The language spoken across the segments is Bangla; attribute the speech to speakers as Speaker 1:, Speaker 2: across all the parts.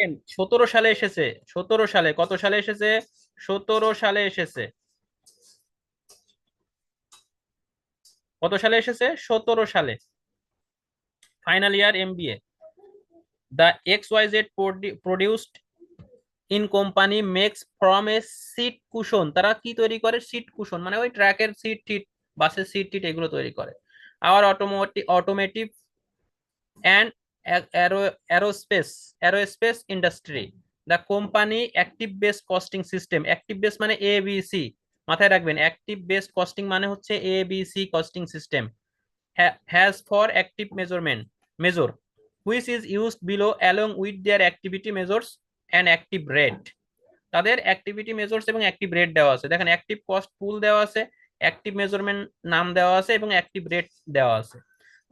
Speaker 1: দেখেন 17 সালে এসেছে, 17 সালে, কত সালে এসেছে? 17 সালে এসেছে। কত সালে এসেছে? 17 সালে। Final year MBA. The X Y Z produced in company makes from a seat cushion. তারা কি তৈরি করে? সিট কুশন, মানে ওই ট্র্যাকের সিট টিট, বাসের সিট টিট এগুলো তৈরি করে। আবার automotive and aerospace industry. The company active base costing system, active base মানে ABC, মাথায় রাখবেন active base costing মানে হচ্ছে ABC costing system, has for active measure which is used below along with their activity measures and active rate. তাদের অ্যাক্টিভিটি মেজরস এবং অ্যাক্টিভ রেট দেওয়া আছে। দেখেন অ্যাক্টিভ কস্ট পুল দেওয়া আছে, অ্যাক্টিভ মেজারমেন্ট নাম দেওয়া আছে এবং অ্যাক্টিভ রেট দেওয়া আছে।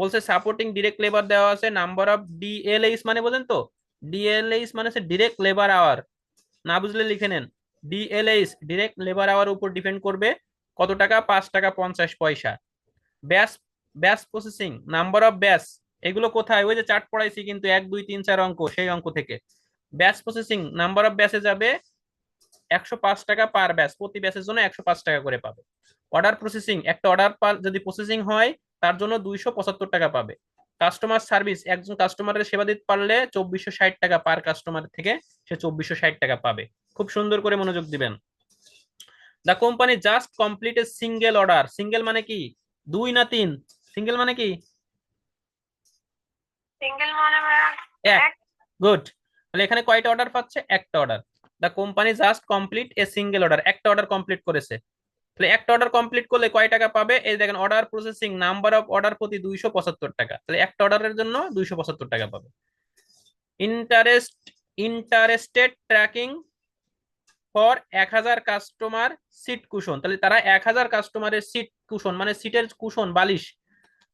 Speaker 1: বলছে সাপোর্টিং ডিরেক্ট লেবার দেওয়া আছে, নাম্বার অফ ডিএলএইচ মানে বোঝেন তো? ডিএলএইচ মানে হচ্ছে ডিরেক্ট লেবার আওয়ার, না বুঝলে লিখে নেন। ডিএলএইচ ডিরেক্ট লেবার আওয়ার উপর ডিপেন্ড করবে কত টাকা? 5 টাকা 50 পয়সা। ব্যাস, ব্যাস প্রসেসিং, নাম্বার অফ ব্যাস, এগুলো কোথায়? ওই যে চার্ট পড়াইছি কিন্তু 1 2 3 4 অঙ্ক, সেই অঙ্ক থেকে। ব্যাস প্রসেসিং নাম্বার অফ ব্যাসে যাবে 105 টাকা পার ব্যাচ, প্রতি ব্যাচের জন্য 105 টাকা করে পাবে। অর্ডার প্রসেসিং, একটা অর্ডার যদি প্রসেসিং হয় তার জন্য 275 টাকা পাবে। কাস্টমার সার্ভিস, একজন কাস্টমারের সেবা দিতে পারলে 2460 টাকা পার কাস্টমার থেকে সে 2460 টাকা পাবে। খুব সুন্দর করে মনোযোগ দিবেন। The company just complete a single order. Single মানে কি? 2 না 3? সিঙ্গেল মানে কি?
Speaker 2: সিঙ্গেল মানে
Speaker 1: এক। গুড। তাহলে এখানে কয়টা অর্ডার পাচ্ছে? একটা order. The company just complete a single order, একটা অর্ডার কমপ্লিট করেছে। তাহলে একটা অর্ডার কমপ্লিট করলে কয় টাকা পাবে? এই দেখেন order processing number of order প্রতি 275 টাকা, তাহলে একটা অর্ডারের জন্য 275 টাকা পাবে। Interested tracking for 1000 customer seat cushion, তাহলে তারা 1000 কাস্টমারের সিট কুশন মানে সিটের কুশন বালিশ,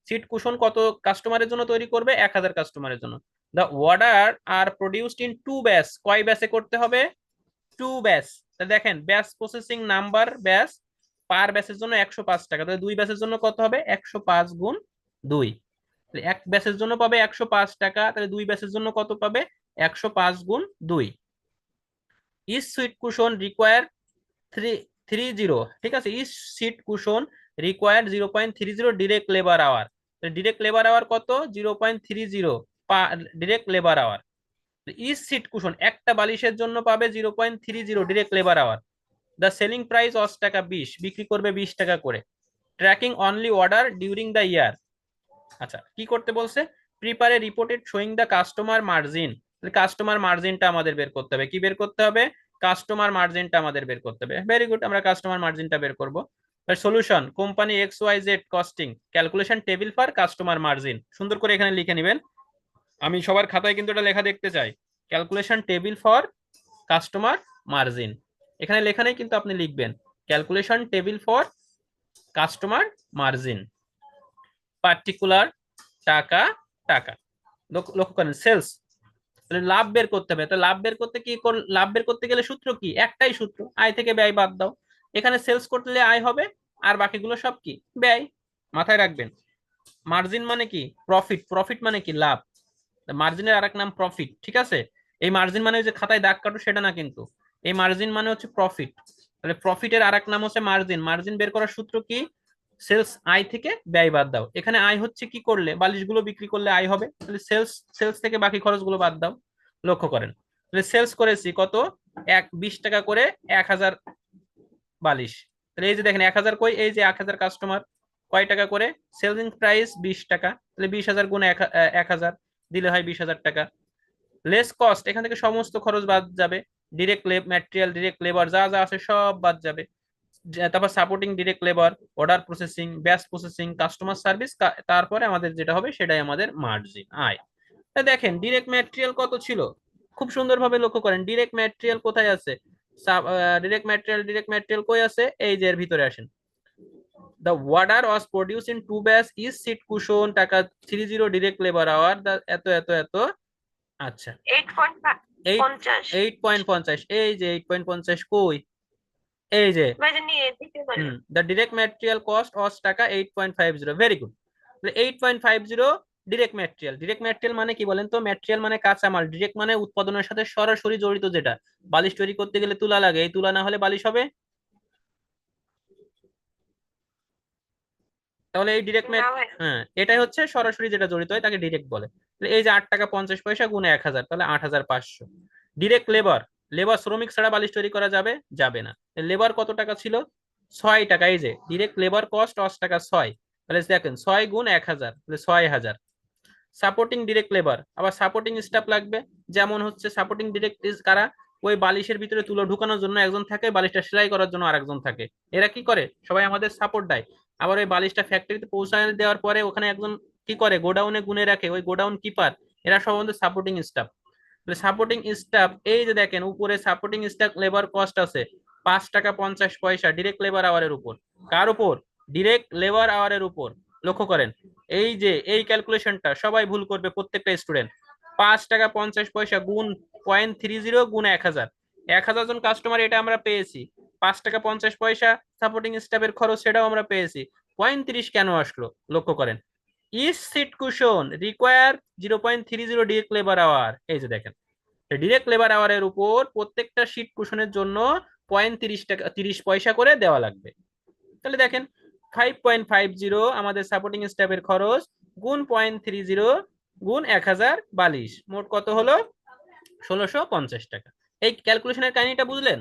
Speaker 1: সিট কুশন কত কাস্টমারের জন্য তৈরি করবে? 1000 কাস্টমারের জন্য। The order are produced in 2 batch, কয় ব্যাচে করতে হবে? 2 ব্যাচ। দেখেন ব্যাচ প্রসেসিং নাম্বার ব্যাচ পার ব্যাচের জন্য 105 টাকা, তাহলে 2 ব্যাচের জন্য কত হবে? 105 গুণ 2। এক ব্যাচের জন্য পাবে 105 টাকা, তাহলে 2 ব্যাচের জন্য কত পাবে? 105 গুণ 2। ইচ সিট কুশন রিকোয়ার 30, ঠিক আছে, each seat cushion require 0.30 direct labour hour. Direct labour hour কত? 0.30 direct labour hour. Each seat cushion, একটা বালিশের জন্য পাবে 0.30 direct labour hour. The selling price 10 টাকা 20, বিক্রি করবে 20 টাকা করে। Tracking only order during the year. আচ্ছা, কি করতে বলছে? Prepare reported showing the customer margin. Customer মার্জিনটা আমাদের বের করতে হবে। কি বের করতে হবে? কাস্টমার মার্জিনটা আমাদের বের করতে হবে। ভেরি গুড, আমরা কাস্টমার মার্জিনটা বের করব। Solution, company X Y Z costing calculation table for customer margin. সুন্দর করে এখানে লিখে নেবেন, আমি সবার খাতায় কিন্তু এটা লেখা দেখতে চাই। Calculation table for customer margin, এখানে লেখা নেই কিন্তু আপনি লিখবেন calculation table for customer margin. Particular টাকা, টাকা লক্ষ্য করেন। সেলস, লাভ বের করতে হবে। তো লাভ বের করতে কি লাভ বের করতে গেলে সূত্র কি? একটাই সূত্র, আয় থেকে ব্যয় বাদ দাও। এখানে সেলস করলে আয় হবে, আর বাকিগুলো সব কি? ব্যয়। মাথায় রাখবেন মার্জিন মানে কি? প্রফিট। প্রফিট মানে কি? লাভ। মার্জিনের আরেক নাম প্রফিট, ঠিক আছে? এই মার্জিন মানে যে খাতায় দাগ কাটো সেটা না কিন্তু, এই মার্জিন মানে হচ্ছে প্রফিট। তাহলে প্রফিটের আরেক নাম হচ্ছে মার্জিন। মার্জিন বের করার সূত্র কি? সেলস, আয় থেকে ব্যয় বাদ দাও। এখানে আয় হচ্ছে কি করলে? বালিশগুলো বিক্রি করলে আয় হবে, তাহলে সেলস, সেলস থেকে বাকি খরচগুলো বাদ দাও। লক্ষ্য করেন, তাহলে সেলস করেছি কত? 20 টাকা করে 1000 বালিশ। তাহলে এই যে দেখেন 1000 কই? এই যে 1000 কাস্টমার, কয় টাকা করে? সেলিং প্রাইস 20 টাকা, তাহলে 20,000 গুণ 1000 দিলে হয় 20,000 টাকা। লেস কস্ট, এখান থেকে সমস্ত খরচ বাদ যাবে, ডিরেক্ট ম্যাটেরিয়াল, ডিরেক্ট লেবার যা যা আছে সব বাদ যাবে। তারপর supporting direct labour, order processing, batch processing, customer service, তারপরে আমাদের যেটা হবে সেটাই আমাদের মার্জিন, আয়। দেখেন ডিরেক্ট ম্যাটেরিয়াল কত ছিল? খুব সুন্দরভাবে লক্ষ্য করেন ডিরেক্ট ম্যাটেরিয়াল কোথায় আছে। ডিরেক্ট ম্যাটেরিয়াল কই আছে? এই যে এর ভিতরে আসেন। The water was produced in 2 batch, is seat cushion টাকা 30 direct labor hour এত এত এত। আচ্ছা 8.50, এই যে 8.50 কই? এই যে দ্য ডিরেক্ট ম্যাটেরিয়াল কস্ট ওয়াজ টাকা 8.50। Very good. 8.50 direct material, direct material মানে কি বলেন তো? ম্যাটেরিয়াল মানে কাঁচামাল, ডিরেক্ট মানে উৎপাদনের সাথে সরাসরি জড়িত, যেটা বালিশ তৈরি করতে গেলে তুলা লাগে, এই তুলা না হলে বালিশ হবে? তাহলে এই ডিরেক্ট
Speaker 2: না ভাই।
Speaker 1: হ্যাঁ, এটাই হচ্ছে সরাসরি যেটা জড়িত হয় তাকে ডিরেক্ট বলে। তাহলে এই যে 8 টাকা 50 পয়সা গুণ 1000, তাহলে 8500। ডিরেক্ট লেবার, লেবার শ্রমিক ছাড়া বালিশ তৈরি করা যাবে? যাবে না। লেবার কত টাকা ছিল? 6 টাকা। এই যে ডিরেক্ট লেবার কস্ট 10 টাকা 6, তাহলে দেখেন 6 গুণ 1000, তাহলে 6000। সাপোর্টিং ডিরেক্ট লেবার, আবার সাপোর্টিং স্টাফ লাগবে। যেমন হচ্ছে সাপোর্টিং ডিরেক্ট কারা? ওই বালিশের ভিতরে তুলো ঢুকানোর জন্য একজন থাকে, বালিশটা সেলাই করার জন্য আরেকজন থাকে। এরা কি করে? সবাই আমাদের সাপোর্ট দেয়। আবার ওই বালিশটা ফ্যাক্টরিতে পৌঁছায় দেওয়ার পরে ওখানে একজন কি করে, গোডাউনে গুনে রাখে, ওই গোডাউন কিপার। এরা সব আমাদের সাপোর্টিং স্টাফ। সাপোর্টিং স্টাফ, এই যে দেখেন উপরে সাপোর্টিং স্টাফ লেবার কস্ট আছে 5 টাকা 50 পয়সা ডিরেক্ট লেবার আওয়ারের উপর। কার উপর? ডিরেক্ট লেবার আওয়ারের উপর। লক্ষ্য করেন, এই যে এই ক্যালকুলেশনটা সবাই ভুল করবে, প্রত্যেকটা স্টুডেন্ট। 5 টাকা 50 পয়সা গুণ 0.30 গুণ 1000, 1000 জন কাস্টমার, এটা আমরা পেয়েছি। 5 টাকা 50 পয়সা সাপোর্টিং স্টাফের খরচ, সেটাও আমরা পেয়েছি। 0.30 কেন আসলো? লক্ষ্য করেন, each seat cushion require 0.30 direct labour hour. এই যে দেখেন, ডিরেক্ট লেবার আওয়ারের উপর প্রত্যেকটা শীট কুশনের জন্য 0.30 টাকা 30 পয়সা করে দেওয়া লাগবে। তাহলে দেখেন 5.50 আমাদের সাপোর্টিং স্টাফের খরচ, গুণ 0.30 গুণ 1000 বালিশ, মোট কত হলো? 1650 টাকা। এই ক্যালকুলেশনের কাহিনীটা বুঝলেন?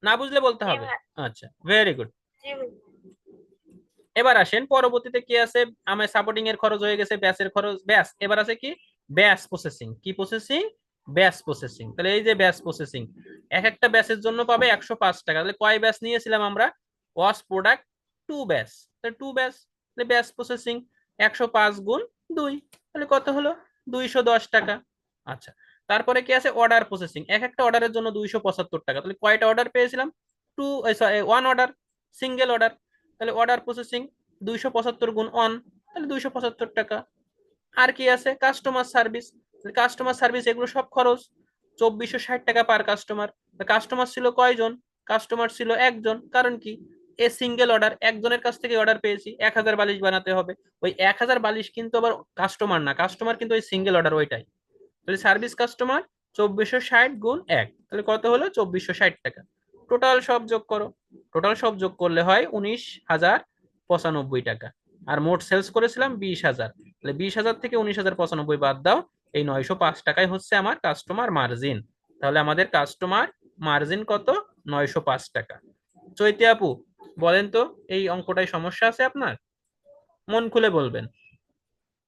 Speaker 1: না বুঝলে বলতে
Speaker 2: জি
Speaker 1: হবে।
Speaker 2: ভাই।
Speaker 1: আচ্ছা, ভেরি গুড।
Speaker 2: জি ভাই।
Speaker 1: এবার আসেন পরবর্তীতে কি আছে। আমার সাপোর্টিং এর খরচ হয়ে গেছে, ব্যাসের খরচ, ব্যাস। এবার আছে কি? ব্যাস প্রসেসিং। কি প্রসেসিং? ব্যাস প্রসেসিং। তাহলে এই যে ব্যাস প্রসেসিং, এক একটা ব্যাসের জন্য পাবে 105 টাকা। তাহলে কয় ব্যাস নিয়েছিলাম আমরা? ওয়াশ প্রোডাক্ট 2 ব্যাস, তাহলে 2 ব্যাস। তাহলে ব্যাস প্রসেসিং 105 গুণ 2, তাহলে কত হলো? 210 টাকা। আচ্ছা, তারপরে কি আছে? অর্ডার প্রসেসিং, এক একটা অর্ডারের জন্য 275 টাকা। তাহলে কয়টা অর্ডার পেয়েছিলাম? Two, one order, single order. তাহলে অর্ডার প্রসেসিং 275 গুণ 1, তাহলে 275 টাকা। আর কি আছে? কাস্টমার সার্ভিস, কাস্টমার সার্ভিস এগুলো সব খরচ, 2460 টাকা পার কাস্টমার। কাস্টমার ছিল কয়জন? কাস্টমার ছিল একজন। কারণ কি? এ সিঙ্গেল অর্ডার, একজনের কাছ থেকে অর্ডার পেয়েছি, 1000 বালিশ বানাতে হবে। ওই 1000 বালিশ কিন্তু আবার কাস্টমার না, কাস্টমার কিন্তু ওই সিঙ্গেল অর্ডার ওইটাই। তাহলে সার্ভিস কাস্টমার 2460 গুণ 1, তাহলে কত হলো? 2460 টাকা। টোটাল সব যোগ করো, টোটাল সব যোগ করলে হয় 19,095 টাকা। আর মোট সেলস করেছিলাম 20,000, তাহলে 20,000 থেকে 19,095 বাদ দাও, এই 905 টাকাই হচ্ছে আমার কাস্টমার মার্জিন। তাহলে আমাদের কাস্টমার মার্জিন কত? 905 টাকা। চৈতি আপু, বলেন তো এই অঙ্কটায় সমস্যা আছে আপনার? মন খুলে বলবেন।